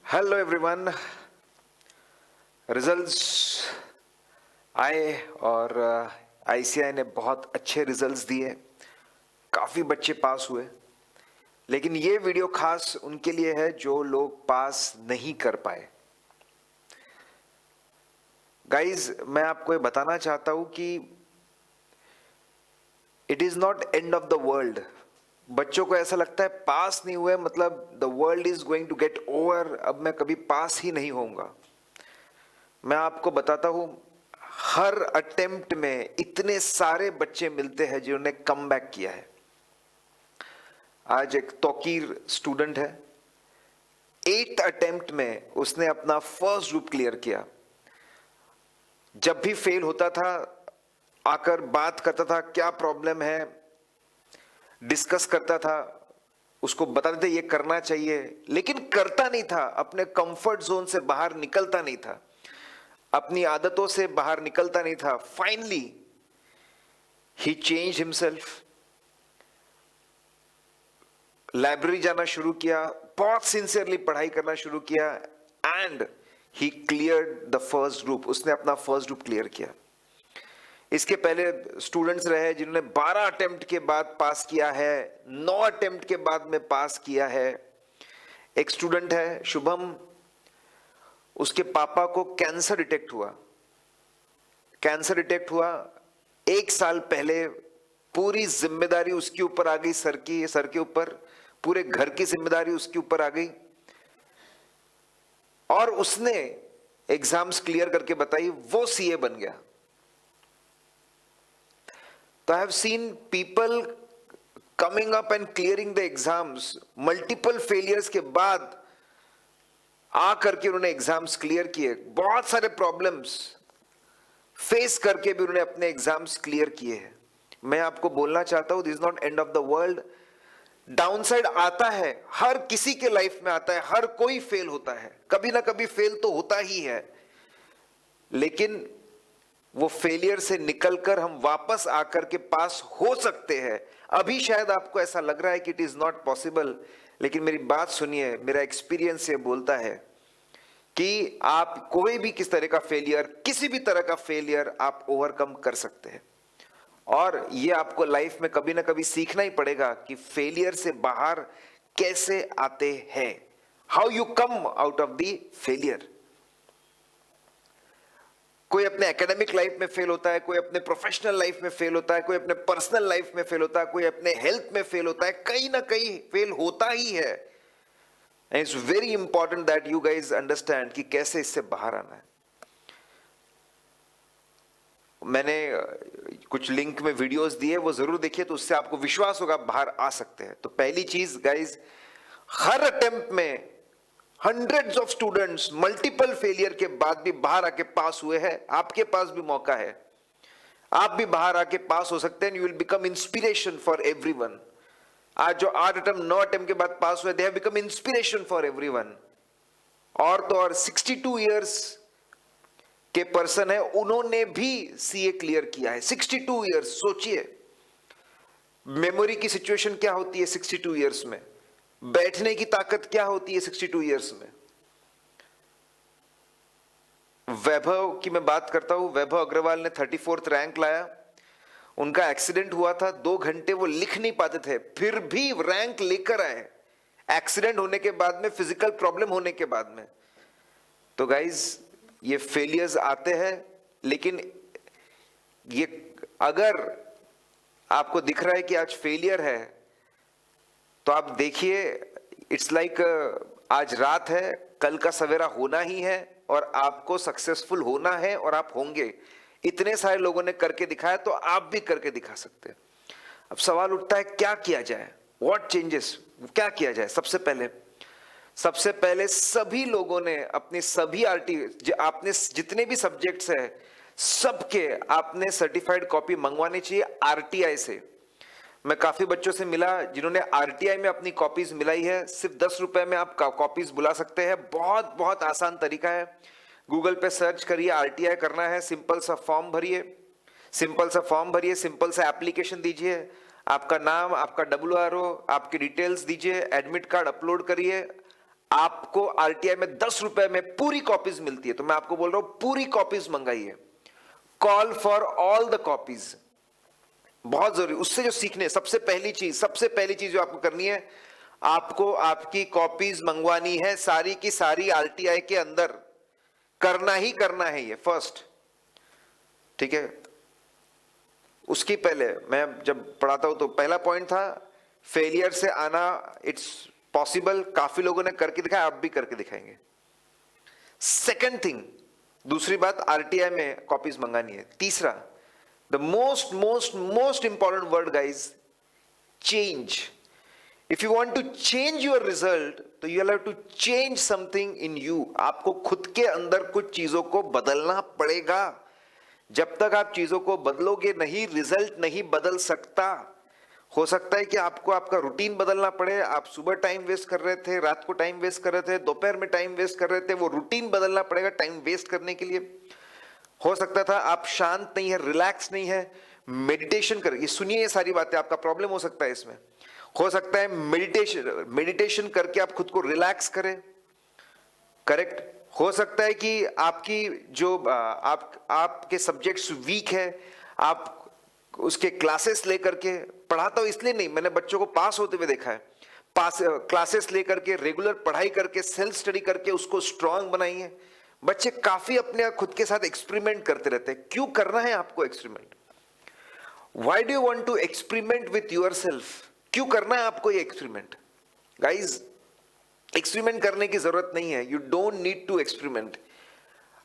Hello everyone. Results आए और ICI ने बहुत अच्छे रिजल्ट्स दिए। काफ़ी बच्चे पास हुए, लेकिन ये वीडियो खास उनके लिए है जो लोग पास नहीं कर पाए। गाइज, मैं आपको ये बताना चाहता हूँ कि it is not end of the world. बच्चों को ऐसा लगता है पास नहीं हुए मतलब the world is going to get over, अब मैं कभी पास ही नहीं होऊंगा। मैं आपको बताता हूं, हर अटेम्प्ट में इतने सारे बच्चे मिलते हैं जिन्होंने कम बैक किया है। आज एक तौकीर स्टूडेंट है, 8th अटेम्प्ट में उसने अपना फर्स्ट ग्रुप क्लियर किया। जब भी फेल होता था आकर बात करता था, क्या प्रॉब्लम है, डिस्कस करता था, उसको बताते थे ये करना चाहिए, लेकिन करता नहीं था। अपने कंफर्ट जोन से बाहर निकलता नहीं था, अपनी आदतों से बाहर निकलता नहीं था। Finally he change himself, library जाना शुरू किया, बहुत सिंसियरली पढ़ाई करना शुरू किया and he cleared the first group. उसने अपना फर्स्ट ग्रुप क्लियर किया। इसके पहले स्टूडेंट्स रहे जिन्होंने 12 अटेम्प्ट के बाद पास किया है, 9 अटेम्प्ट के बाद में पास किया है। एक स्टूडेंट है शुभम, उसके पापा को कैंसर डिटेक्ट हुआ। कैंसर डिटेक्ट हुआ 1 साल पहले, पूरी जिम्मेदारी उसके ऊपर आ गई, सर के ऊपर पूरे घर की जिम्मेदारी उसके ऊपर आ गई और उसने एग्जाम्स क्लियर करके बताई, वो सीए बन गया। तो I have seen people coming up and clearing the exams, multiple failures के बाद आ करके उन्होंने एग्जाम्स क्लियर किए। बहुत सारे प्रॉब्लम्स फेस करके भी उन्होंने अपने एग्जाम्स क्लियर किए हैं। मैं आपको बोलना चाहता हूं, this is not end of the world. Downside आता है, हर किसी के लाइफ में आता है, हर कोई फेल होता है, कभी ना कभी फेल तो होता ही है, लेकिन वो फेलियर से निकलकर हम वापस आकर के पास हो सकते हैं। अभी शायद आपको ऐसा लग रहा है कि इट इज नॉट पॉसिबल, लेकिन मेरी बात सुनिए, मेरा एक्सपीरियंस ये बोलता है कि आप कोई भी किस तरह का फेलियर, किसी भी तरह का फेलियर आप ओवरकम कर सकते हैं। और ये आपको लाइफ में कभी ना कभी सीखना ही पड़ेगा कि फेलियर से बाहर कैसे आते हैं, how you come out of the failure. कोई अपने एकेडमिक लाइफ में फेल होता है, कोई अपने प्रोफेशनल लाइफ में फेल होता है, कोई अपने पर्सनल लाइफ में फेल होता है, कोई अपने हेल्थ में फेल होता है, कहीं ना कहीं फेल होता ही है। And it's very important that you guys understand कि कैसे इससे बाहर आना है। मैंने कुछ लिंक में वीडियोस दिए, वो जरूर देखिए, तो उससे आपको विश्वास होगा बाहर आ सकते हैं। तो पहली चीज गाइज, हर अटेम्प्ट में hundreds of students multiple failure के बाद भी बाहर आके पास हुए हैं। आपके पास भी मौका है, आप भी बाहर आके पास हो सकते हैं। You will become inspiration for everyone. आज जो 8 अटेम्प्ट 9 अटेम्प्ट के बाद पास हुए, they have become inspiration for everyone. और तो और 62 इयर्स के पर्सन है, उन्होंने भी सीए क्लियर किया है। 62 इयर्स, सोचिए मेमोरी की सिचुएशन क्या होती है 62 इयर्स में, बैठने की ताकत क्या होती है 62 इयर्स में। वैभव की मैं बात करता हूं, वैभव अग्रवाल ने 34th रैंक लाया। उनका एक्सीडेंट हुआ था, 2 घंटे वो लिख नहीं पाते थे, फिर भी रैंक लेकर आए, एक्सीडेंट होने के बाद में, फिजिकल प्रॉब्लम होने के बाद में। तो गाइज, ये फेलियर्स आते हैं, लेकिन ये अगर आपको दिख रहा है कि आज फेलियर है, तो आप देखिए, इट्स लाइक आज रात है, कल का सवेरा होना ही है और आपको सक्सेसफुल होना है और आप होंगे। इतने सारे लोगों ने करके दिखाया, तो आप भी करके दिखा सकते हैं। अब सवाल उठता है क्या किया जाए, व्हाट चेंजेस, क्या किया जाए। सबसे पहले सभी लोगों ने अपनी सभी आपने जितने भी सब्जेक्ट्स है, सबके आपने सर्टिफाइड कॉपी मंगवानी चाहिए आरटीआई से। मैं काफी बच्चों से मिला जिन्होंने आरटीआई में अपनी कॉपीज मिलाई है। सिर्फ 10 रुपए में आप कॉपीज बुला सकते हैं। बहुत बहुत आसान तरीका है, गूगल पे सर्च करिए, आरटीआई करना है, सिंपल सा फॉर्म भरिए, सिंपल सा एप्लीकेशन दीजिए, आपका नाम, आपका WRO, आपकी डिटेल्स दीजिए, एडमिट कार्ड अपलोड करिए, आपको आरटीआई में 10 रुपए में पूरी कॉपीज मिलती है, तो मैं आपको बोल रहा हूं पूरी कॉपीज मंगाइए। Call for all the copies, बहुत जरूरी। उससे जो सीखने, सबसे पहली चीज जो आपको करनी है, आपको आपकी कॉपीज मंगवानी है सारी की सारी आरटीआई के अंदर, करना ही करना है ये फर्स्ट, ठीक है। उसकी पहले मैं जब पढ़ाता हूं तो पहला पॉइंट था फेलियर से आना, इट्स पॉसिबल, काफी लोगों ने करके दिखाया, आप भी करके दिखाएंगे। सेकंड थिंग, दूसरी बात आरटीआई में कॉपीज मंगानी है। तीसरा, the most important word guys, change. If you want to change your result, तो you have to change something in you. आपको खुद के अंदर कुछ चीजों को बदलना पड़ेगा। जब तक आप चीजों को बदलोगे नहीं, रिजल्ट नहीं बदल सकता। हो सकता है कि आपको आपका रूटीन बदलना पड़े। आप सुबह टाइम वेस्ट कर रहे थे, रात को टाइम वेस्ट कर रहे थे, दोपहर में टाइम वेस्ट कर रहे थे, वो रूटीन बदलना पड़ेगा टाइम वेस्ट करने के लिए। हो सकता था आप शांत नहीं है, रिलैक्स नहीं है, मेडिटेशन कर, ये सुनिए ये सारी बातें, आपका प्रॉब्लम हो सकता है इसमें। हो सकता है मेडिटेशन करके आप खुद को रिलैक्स करें, करेक्ट। हो सकता है कि आपकी जो आपके सब्जेक्ट्स वीक है, आप उसके क्लासेस लेकर के, पढ़ाता हूं इसलिए नहीं, मैंने बच्चों को पास होते हुए देखा है, पास क्लासेस लेकर के, रेगुलर पढ़ाई करके, सेल्फ स्टडी करके उसको स्ट्रांग बनाइए। बच्चे काफी अपने खुद के साथ एक्सपेरिमेंट करते रहते हैं। क्यों करना है आपको experiment? Why do you want to experiment with yourself? क्यों करना है आपको ये एक्सपेरिमेंट? गाइज, एक्सपेरिमेंट करने की जरूरत नहीं है, you don't need to experiment.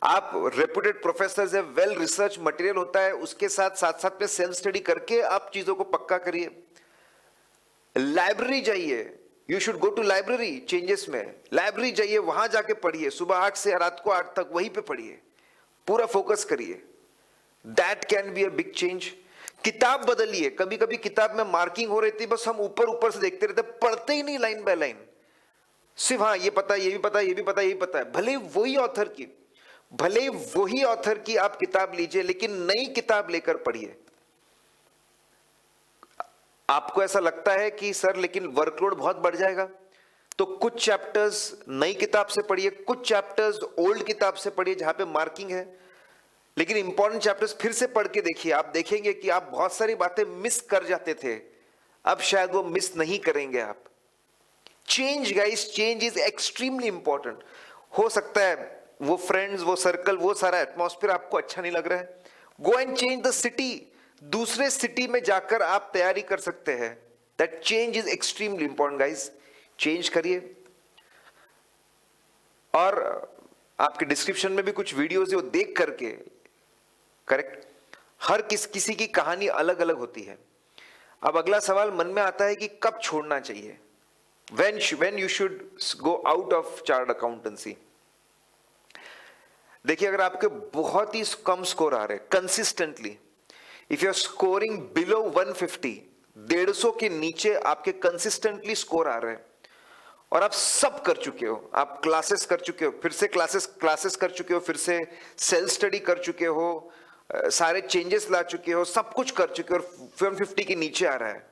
आप रेपुटेड प्रोफेसर है, वेल रिसर्च मटेरियल होता है, उसके साथ साथ में सेल्फ स्टडी करके आप चीजों को पक्का करिए। लाइब्रेरी जाइए, you should go to library. Changes में लाइब्रेरी जाइए, वहां जाके पढ़िए, सुबह 8 से रात को 8 तक वहीं पे पढ़िए, पूरा फोकस करिए। That can be a big change. किताब बदलिए। कभी कभी किताब में मार्किंग हो रही थी, बस हम ऊपर ऊपर से देखते रहते, पढ़ते ही नहीं लाइन बाय लाइन, सिर्फ हाँ ये पता है, ये भी पता है, ये भी पता है, ये भी पता है। भले वही ऑथर की आप किताब लीजिए, लेकिन नई किताब लेकर पढ़िए। आपको ऐसा लगता है कि सर लेकिन वर्कलोड बहुत बढ़ जाएगा, तो कुछ चैप्टर्स नई किताब से पढ़िए, कुछ चैप्टर्स ओल्ड किताब से पढ़िए जहां पे मार्किंग है, लेकिन इंपॉर्टेंट चैप्टर्स फिर से पढ़ के देखिए। आप देखेंगे कि आप बहुत सारी बातें मिस कर जाते थे, अब शायद वो मिस नहीं करेंगे आप। Change guys, change is extremely important. हो सकता है वो फ्रेंड्स, वो सर्कल, वो सारा एटमॉस्फेयर आपको अच्छा नहीं लग रहा है, go and change the city. दूसरे सिटी में जाकर आप तैयारी कर सकते हैं। That change is extremely important guys, change करिए। और आपके डिस्क्रिप्शन में भी कुछ वीडियोस है, वो देख करके, करेक्ट, हर किसी की कहानी अलग अलग होती है। अब अगला सवाल मन में आता है कि कब छोड़ना चाहिए, when you should go out of chartered accountancy. देखिए, अगर आपके बहुत ही कम स्कोर आ रहे consistently, if you are scoring below 150, 150 के नीचे आपके कंसिस्टेंटली स्कोर आ रहे हैं, और आप सब कर चुके हो, आप क्लासेस कर चुके हो, फिर से क्लासेस कर चुके हो, फिर से सेल्फ स्टडी कर चुके हो, सारे चेंजेस ला चुके हो, सब कुछ कर चुके हो, और 150 के नीचे आ रहा है,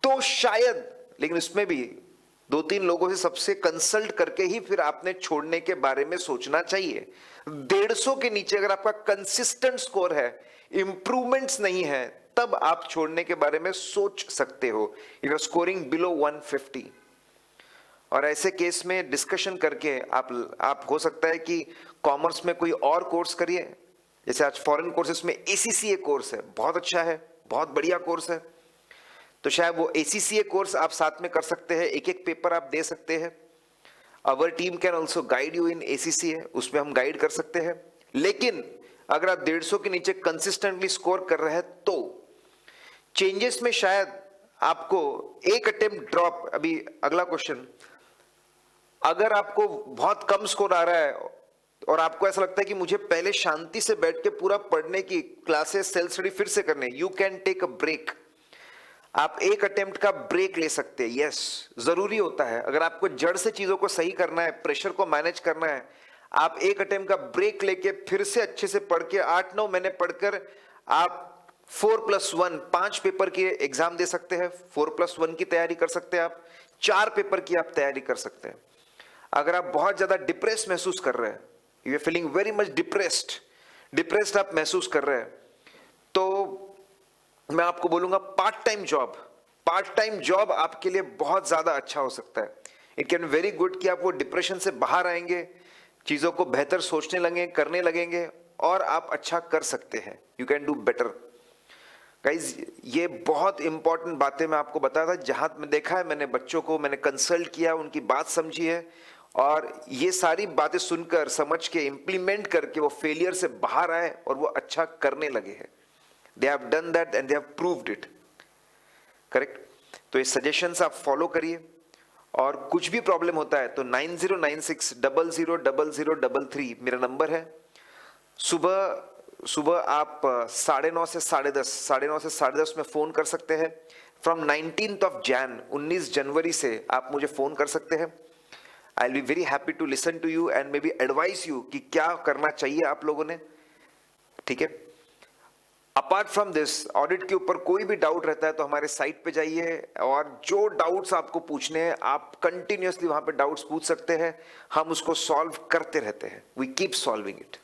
तो शायद, लेकिन इसमें भी 2-3 लोगों से सबसे कंसल्ट करके ही फिर आपने छोड़ने के बारे में सोचना चाहिए। 150 के नीचे अगर आपका कंसिस्टेंट स्कोर है, इंप्रूवमेंट्स नहीं है, तब आप छोड़ने के बारे में सोच सकते हो। If you are scoring below 150, और ऐसे केस में डिस्कशन करके आप हो सकता है कि कॉमर्स में कोई और कोर्स करिए। जैसे आज फॉरेन कोर्सेस में ACCA कोर्स है, बहुत अच्छा है, बहुत बढ़िया कोर्स है, तो शायद वो ACCA कोर्स आप साथ में कर सकते हैं, एक एक पेपर आप दे सकते हैं। Our team can also guide you in ACCA, उसमें हम गाइड कर सकते हैं। लेकिन अगर आप 150 के नीचे कंसिस्टेंटली स्कोर कर रहे हैं, तो चेंजेस में शायद आपको एक अटेम्प्ट ड्रॉप। अभी अगला क्वेश्चन, अगर आपको बहुत कम स्कोर आ रहा है और आपको ऐसा लगता है कि मुझे पहले शांति से बैठ के पूरा पढ़ने की, क्लासेस सेल्फ स्टडी फिर से करने, you can take a break. आप एक अटेम्प्ट का ब्रेक ले सकते हैं, यस, जरूरी होता है। अगर आपको जड़ से चीजों को सही करना है, प्रेशर को मैनेज करना है, आप एक अटेम्प्ट का ब्रेक लेके फिर से अच्छे से पढ़ के 8-9 महीने पढ़कर आप 4+1 5 पेपर की एग्जाम दे सकते हैं, 4+1 की तैयारी कर सकते हैं, आप 4 पेपर की आप तैयारी कर सकते हैं। अगर आप बहुत ज्यादा डिप्रेस महसूस कर रहे हैं, you are feeling very much depressed आप महसूस कर रहे हैं, तो मैं आपको बोलूंगा पार्ट टाइम जॉब आपके लिए बहुत ज्यादा अच्छा हो सकता है। इट कैन वेरी गुड कि आप वो डिप्रेशन से बाहर आएंगे, चीजों को बेहतर सोचने लगेंगे, करने लगेंगे, और आप अच्छा कर सकते हैं। You can do better. Guys, ये बहुत इंपॉर्टेंट बातें मैं आपको बताया था, जहां मैं देखा है, मैंने बच्चों को मैंने कंसल्ट किया, उनकी बात समझी है, और ये सारी बातें सुनकर समझ के इंप्लीमेंट करके वो फेलियर से बाहर आए और वो अच्छा करने लगे हैं। They have done that and they have proved it. Correct. तो ये सजेशंस आप फॉलो करिए, और कुछ भी प्रॉब्लम होता है तो 9096000033 मेरा नंबर है। सुबह आप 9:30 से 10:30 में फोन कर सकते हैं। फ्रॉम 19 जनवरी से आप मुझे फोन कर सकते हैं। I will be very happy to listen to you and may be advice you कि क्या करना चाहिए आप लोगों ने। ठीक है। अपार्ट फ्रॉम दिस, ऑडिट के ऊपर कोई भी डाउट रहता है तो हमारे साइट पे जाइए, और जो डाउट्स आपको पूछने हैं आप कंटिन्यूअसली वहां पे डाउट्स पूछ सकते हैं। हम उसको सॉल्व करते रहते हैं। We keep solving it.